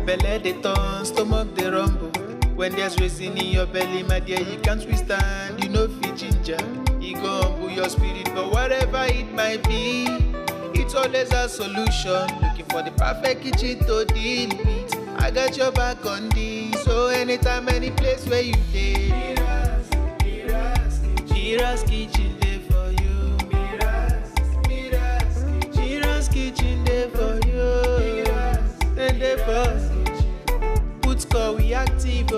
Belle dey turn, stomach dey rumble. When there's reason in your belly, my dear, you can't withstand. You know fit ginger, e go humble your spirit. But whatever it might be, it's always a solution. Looking for the perfect kitchen to deal with. I got your back on this. So anytime, any place where you dey, Mira's kitchen dey for you. Mira's kitchen dey for you. Then dey for put score we active.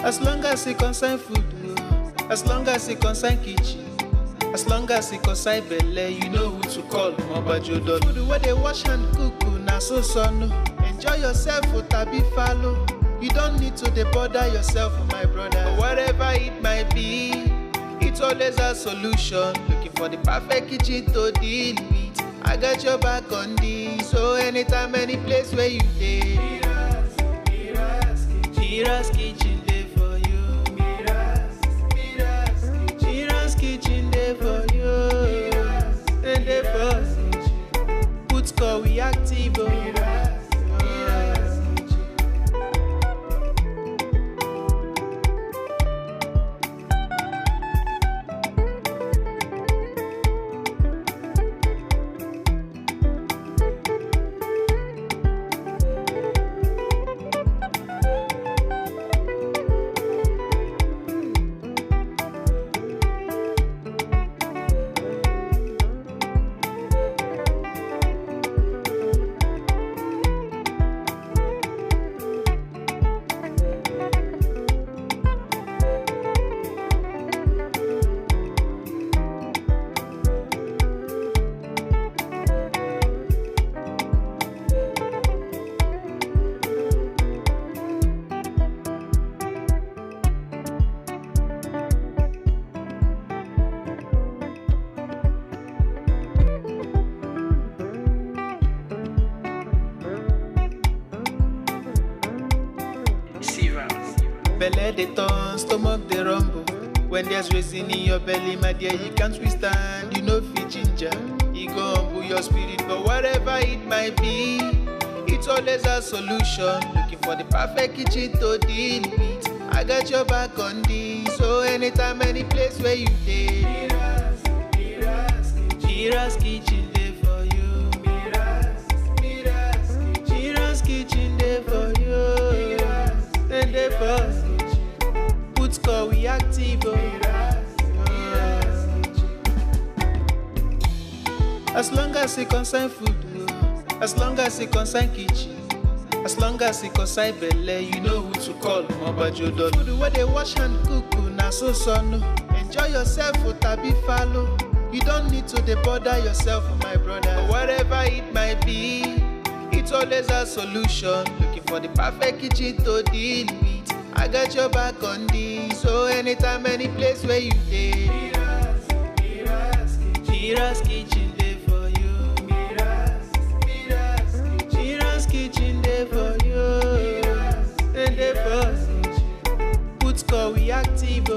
As long as it concern food, as long as it concern kitchen, as long as it concern belle, you know who to call. Mobajodo. Food where they wash and cook, na so no. Enjoy yourself, tabi follow. You don't need to bother yourself, my brother. But whatever it might be, it's always a solution. Looking for the perfect kitchen to deal with. I got your back on this. So anytime, any place where you dey, Mira's kitchen dey for you. Mira's kitchen dey for you. And dey for put score we active. Belle dey turn, stomach dey rumble. When there's reason in your belly, my dear, you can't withstand. You know fit ginger, e go humble your spirit. But whatever it might be, it's always a solution. Looking for the perfect kitchen to deal with. I got your back on this. So anytime, any place where you dey, Mira's kitchen dey for you. Mira's kitchen dey for you. And dey for put score we active. As long as it concern food, as long as it concern kitchen, as long as it concern belle, you know who to call. Mobajodo. Food where they wash and cook, na so no. Enjoy yourself, tabi follow. You don't need to bother yourself, my brother. But whatever it might be, it's always a solution. Looking for the perfect kitchen to deal with. I got your back on this. So anytime, any place where you dey, Mira's kitchen dey for you. Mira's kitchen dey for you. And dey for put score we active.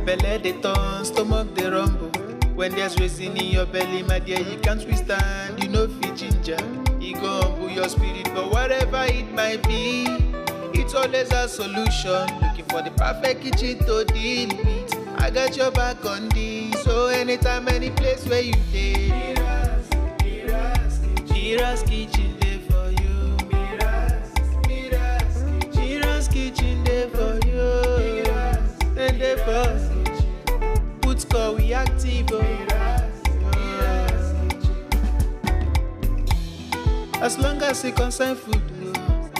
Belle dey turn, stomach dey rumble. When there's reason in your belly, my dear, you can't withstand. You know fit ginger, e go humble your spirit. But whatever it might be, it's always a solution. Looking for the perfect kitchen to deal with. I I got your back on this. So anytime, any place where you dey, Mira's kitchen dey for you. Mira's kitchen dey for you. And dey for put call we active. As long as it concern food,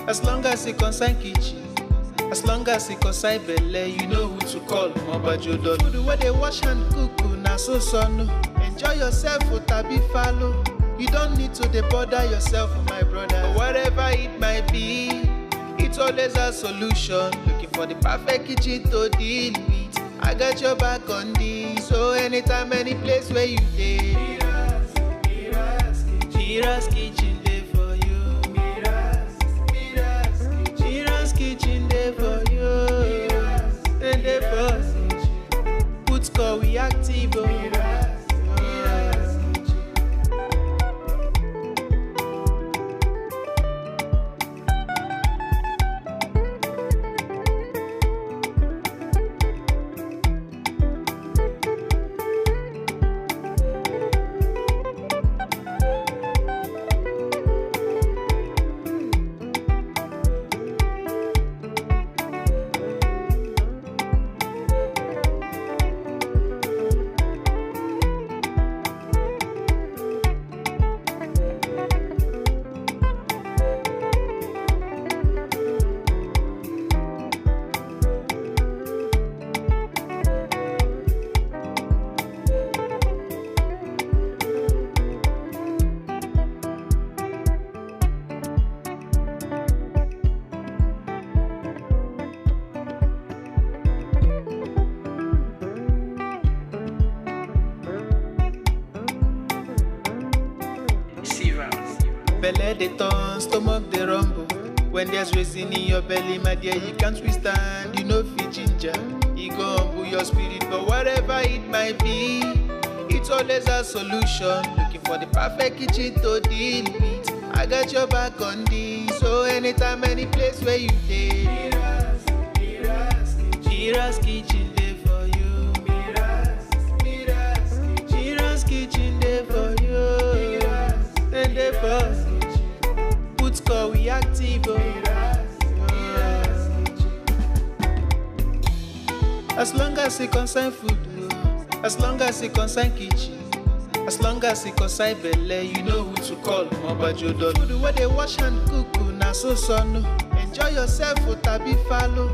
as long as it concern kitchen, as long as it concern belle, you know who to call. Jollof. Food where they wash and cook, na so no. Enjoy yourself, tabi follow. You don't need to dey bother yourself, my brother. But whatever it might be, it's always a solution. Looking for the perfect kitchen to deal with. I got your back on this. So anytime, any place where you dey, Mira's kitchen dey for you. Mira's kitchen dey for you. And dey for put call we active. Belle dey turn, stomach dey rumble. When there's reason in your belly, my dear, you can't withstand. You know fit ginger, it go humble your spirit. But whatever it might be, it's always a solution. Looking for the perfect kitchen to deal with. I got your back on this. So anytime, any place where you dey, Mira's kitchen dey for you. Mira's kitchen dey for you. And dey for put call we active. As long as it concern food, as long as it concern kitchen, as long as it concern belle, you know who to call. Jollof. Food where they wash and cook, na so no. Enjoy yourself, tabi follow.